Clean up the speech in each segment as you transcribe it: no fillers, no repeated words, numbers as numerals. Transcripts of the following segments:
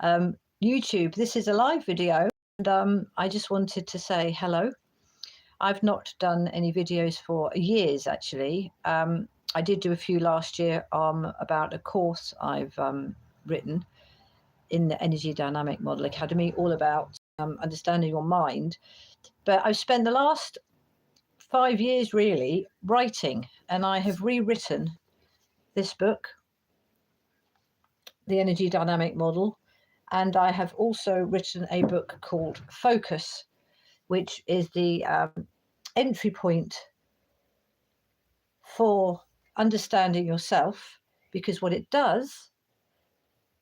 YouTube. This is a live video, and I just wanted to say hello. I've not done any videos for years, actually. I did do a few last year about a course I've written in the Energy Dynamic Model Academy, all about understanding your mind. But I've spent the last 5 years really writing, and I have rewritten this book, The Energy Dynamic Model, and I have also written a book called Focus, which is the entry point for understanding yourself, because what it does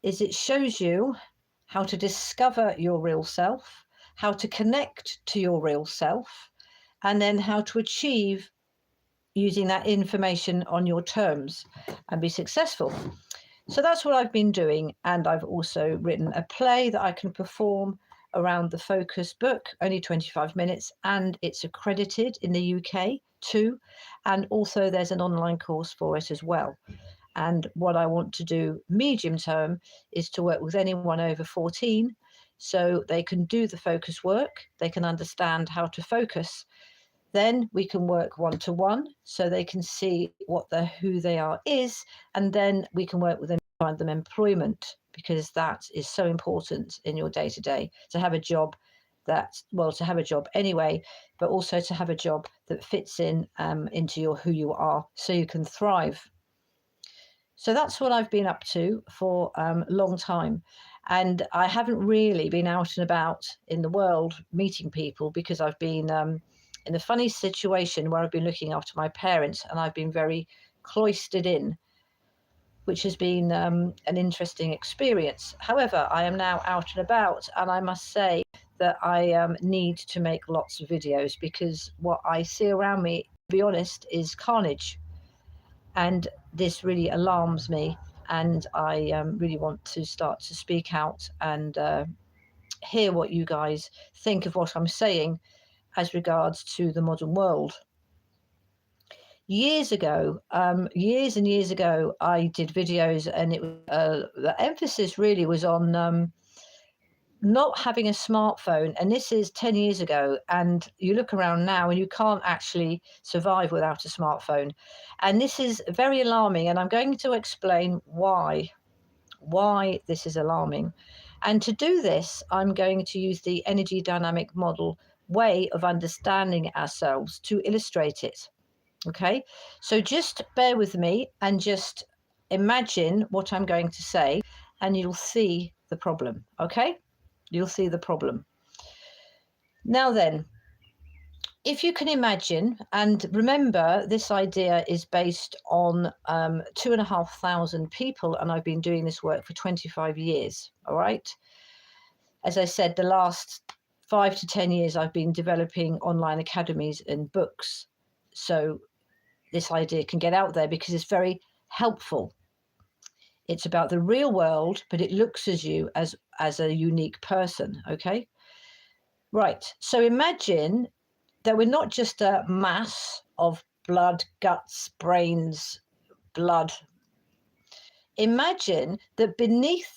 is it shows you how to discover your real self, how to connect to your real self, and then how to achieve using that information on your terms and be successful. So that's what I've been doing. And I've also written a play that I can perform around the Focus book, only 25 minutes, and it's accredited in the UK too. And also there's an online course for it as well. And what I want to do medium term is to work with anyone over 14 so they can do the focus work, they can understand how to focus. Then we can work one-to-one so they can see what who they are is, and then we can work with them to find them employment, because that is so important in your day-to-day, to have a job to have a job anyway, but also to have a job that fits into who you are, so you can thrive. So that's what I've been up to for a long time. And I haven't really been out and about in the world meeting people, because I've been in a funny situation where I've been looking after my parents, and I've been very cloistered in, which has been an interesting experience. However, I am now out and about, and I must say that I need to make lots of videos, because what I see around me, to be honest, is carnage. And this really alarms me, and I really want to start to speak out and hear what you guys think of what I'm saying as regards to the modern world. Years ago, years and years ago, I did videos, and the emphasis really was on not having a smartphone, and this is 10 years ago, and you look around now and you can't actually survive without a smartphone, and this is very alarming, and I'm going to explain why this is alarming. And to do this, I'm going to use the energy dynamic model way of understanding ourselves to illustrate it. Okay, so just bear with me and just imagine what I'm going to say, and you'll see the problem. Okay, you'll see the problem. Now then, if you can imagine, and remember, this idea is based on 2,500 people, and I've been doing this work for 25 years. All right. As I said, the last 5 to 10 years, I've been developing online academies and books, so this idea can get out there, because it's very helpful. It's about the real world, but it looks at you as a unique person. Okay. Right. So imagine that we're not just a mass of blood, guts, brains, blood. Imagine that beneath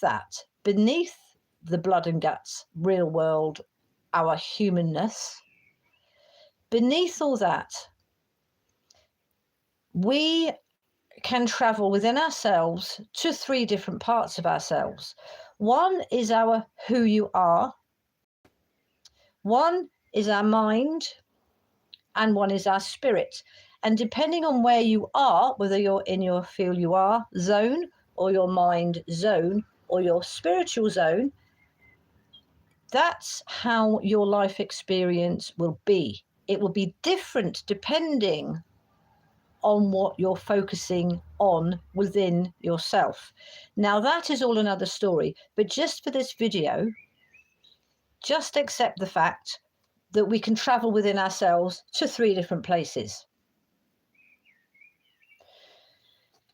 the blood and guts, real world, our humanness, beneath all that, we can travel within ourselves to 3 different parts of ourselves. One is our who you are, one is our mind, and one is our spirit. And depending on where you are, whether you're in your feel you are zone, or your mind zone, or your spiritual zone, that's how your life experience will be. It will be different depending on what you're focusing on within yourself. Now, that is all another story, but just for this video, just accept the fact that we can travel within ourselves to 3 different places.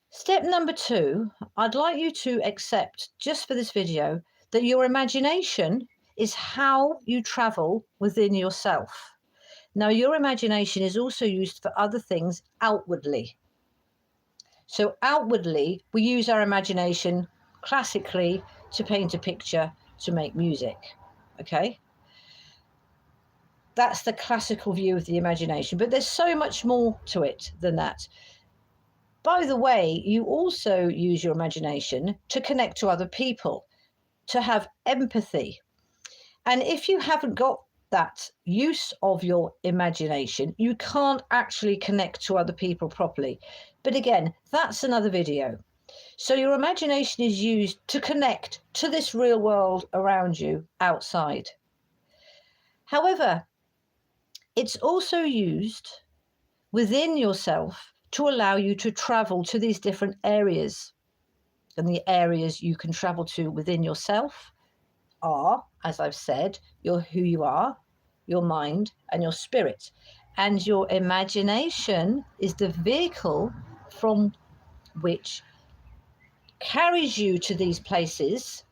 Step number 2, I'd like you to accept, just for this video, that your imagination is how you travel within yourself. Now, your imagination is also used for other things outwardly. So outwardly, we use our imagination classically to paint a picture, to make music. Okay? That's the classical view of the imagination, but there's so much more to it than that. By the way, you also use your imagination to connect to other people, to have empathy. And if you haven't got that use of your imagination, you can't actually connect to other people properly. But again, that's another video. So your imagination is used to connect to this real world around you outside. However, it's also used within yourself to allow you to travel to these different areas. And the areas you can travel to within yourself are, as I've said, who you are, your mind, and your spirit. And your imagination is the vehicle from which carries you to these places,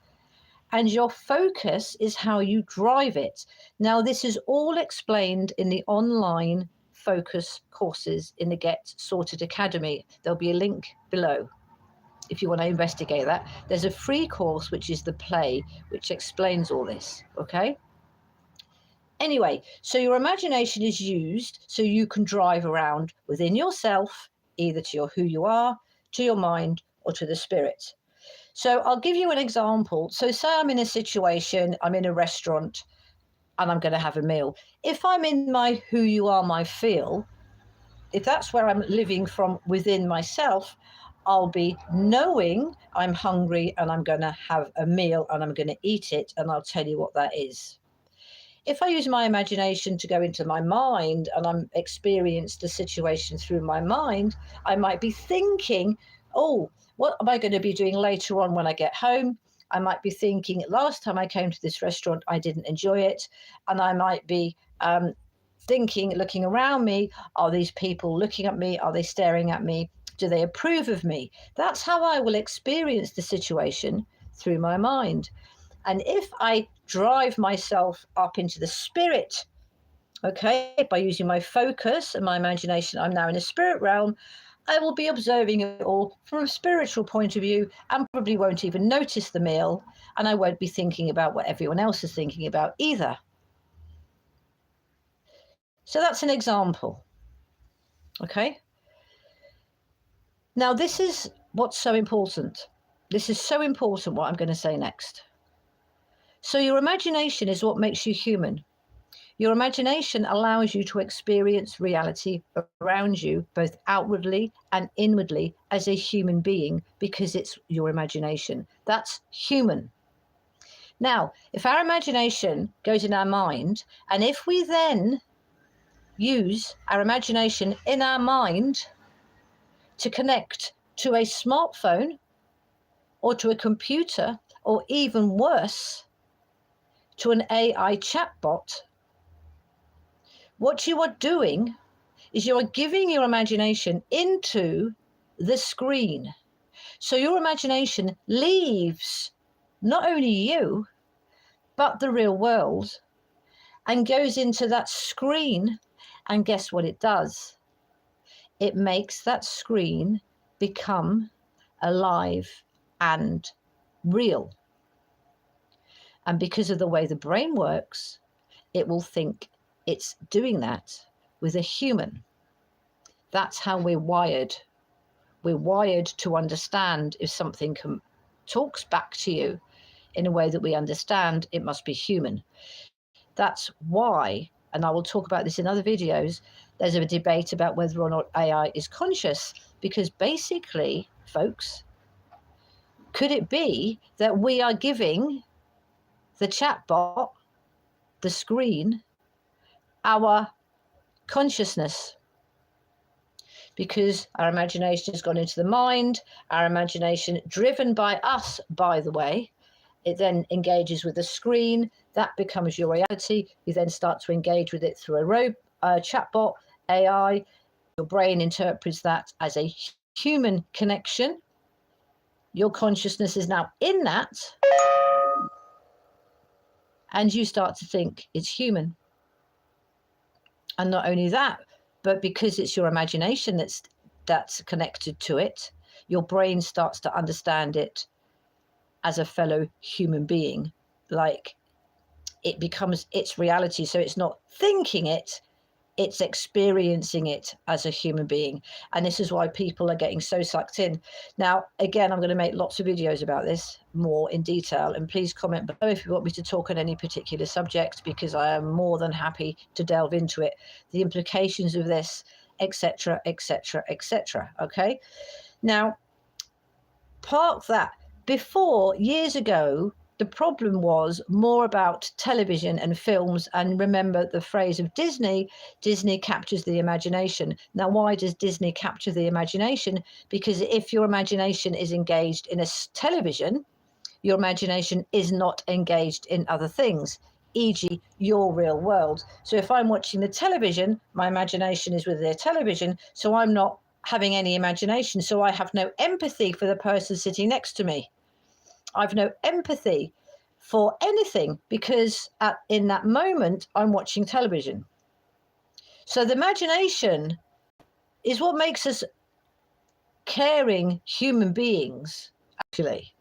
and your focus is how you drive it. Now, this is all explained in the online focus courses in the Get Sorted Academy. There'll be a link below if you want to investigate that. There's a free course, which is the play, which explains all this, okay? Anyway, so your imagination is used so you can drive around within yourself, either to your who you are, to your mind, or to the spirit. So I'll give you an example. So say I'm in a situation, I'm in a restaurant, and I'm going to have a meal. If I'm in my who you are, my feel, if that's where I'm living from within myself, I'll be knowing I'm hungry and I'm going to have a meal and I'm going to eat it, and I'll tell you what that is. If I use my imagination to go into my mind and I'm experienced the situation through my mind, I might be thinking, oh, what am I going to be doing later on when I get home? I might be thinking, last time I came to this restaurant, I didn't enjoy it. And I might be thinking, looking around me, are these people looking at me? Are they staring at me? Do they approve of me? That's how I will experience the situation through my mind. And if I drive myself up into the spirit, okay, by using my focus and my imagination, I'm now in a spirit realm, I will be observing it all from a spiritual point of view and probably won't even notice the meal, and I won't be thinking about what everyone else is thinking about either. So that's an example, okay? Now, this is what's so important. This is so important, what I'm going to say next. So your imagination is what makes you human. Your imagination allows you to experience reality around you, both outwardly and inwardly, as a human being, because it's your imagination. That's human. Now, if our imagination goes in our mind, and if we then use our imagination in our mind to connect to a smartphone or to a computer, or even worse, to an AI chatbot, what you are doing is you are giving your imagination into the screen. So your imagination leaves not only you, but the real world, and goes into that screen. And guess what it does? It makes that screen become alive and real. And because of the way the brain works, it will think it's doing that with a human. That's how we're wired. We're wired to understand if something talks back to you in a way that we understand, it must be human. That's why, and I will talk about this in other videos, there's a debate about whether or not AI is conscious, because basically, folks, could it be that we are giving the chatbot, the screen, our consciousness? Because our imagination has gone into the mind, our imagination driven by us, by the way, it then engages with the screen, that becomes your reality. You then start to engage with it through a chatbot, AI. Your brain interprets that as a human connection. Your consciousness is now in that, and you start to think it's human. And not only that, but because it's your imagination that's connected to it, your brain starts to understand it as a fellow human being. Like, it becomes its reality. So it's not thinking it, it's experiencing it as a human being. And this is why people are getting so sucked in. Now, again, I'm going to make lots of videos about this more in detail, and please comment below if you want me to talk on any particular subject, because I am more than happy to delve into it, the implications of this, etc., etc., etc. Okay, now park that. Before, years ago, the problem was more about television and films. And remember the phrase of Disney captures the imagination. Now, why does Disney capture the imagination? Because if your imagination is engaged in a television, your imagination is not engaged in other things, e.g. your real world. So if I'm watching the television, my imagination is with the television, so I'm not having any imagination. So I have no empathy for the person sitting next to me. I've no empathy for anything, because in that moment, I'm watching television. So the imagination is what makes us caring human beings, actually.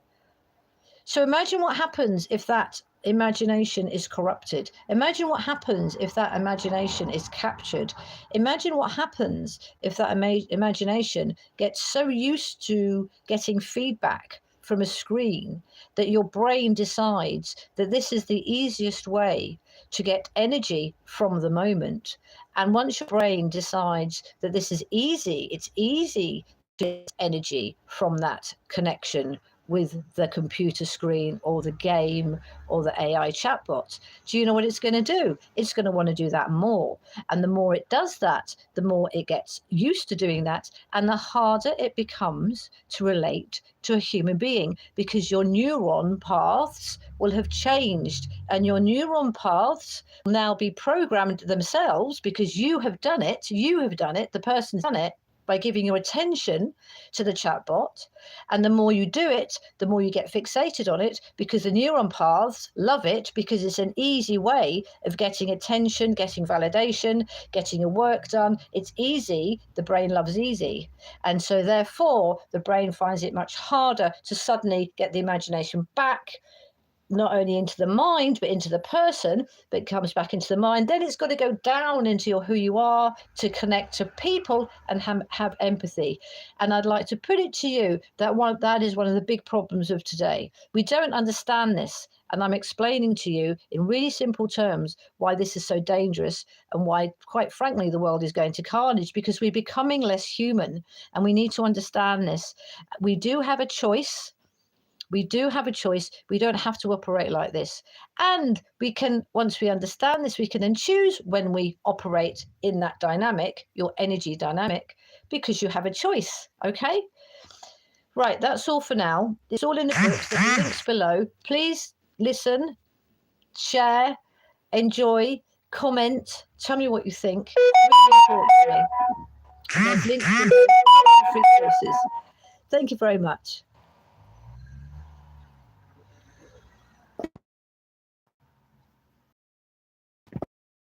So imagine what happens if that imagination is corrupted. Imagine what happens if that imagination is captured. Imagine what happens if that imagination gets so used to getting feedback from a screen that your brain decides that this is the easiest way to get energy from the moment. And once your brain decides that this is easy, it's easy to get energy from that connection with the computer screen or the game or the AI chatbot, do you know what it's going to do? It's going to want to do that more. And the more it does that, the more it gets used to doing that, and the harder it becomes to relate to a human being, because your neuron paths will have changed, and your neuron paths will now be programmed themselves, because you have done it, the person's done it, by giving your attention to the chatbot. And the more you do it, the more you get fixated on it, because the neuron paths love it, because it's an easy way of getting attention, getting validation, getting your work done. It's easy. The brain loves easy. And so therefore, the brain finds it much harder to suddenly get the imagination back, not only into the mind, but into the person, but it comes back into the mind. Then it's got to go down into who you are to connect to people and have empathy. And I'd like to put it to you that is one of the big problems of today. We don't understand this. And I'm explaining to you in really simple terms why this is so dangerous, and why, quite frankly, the world is going to carnage, because we're becoming less human, and we need to understand this. We do have a choice. We do have a choice. We don't have to operate like this. And we can, once we understand this, we can then choose when we operate in that dynamic, your energy dynamic, because you have a choice. Okay? Right, that's all for now. It's all in the books. There's links below. Please listen, share, enjoy, comment, tell me what you think. It's really important to me. And there's links to free courses. Thank you very much.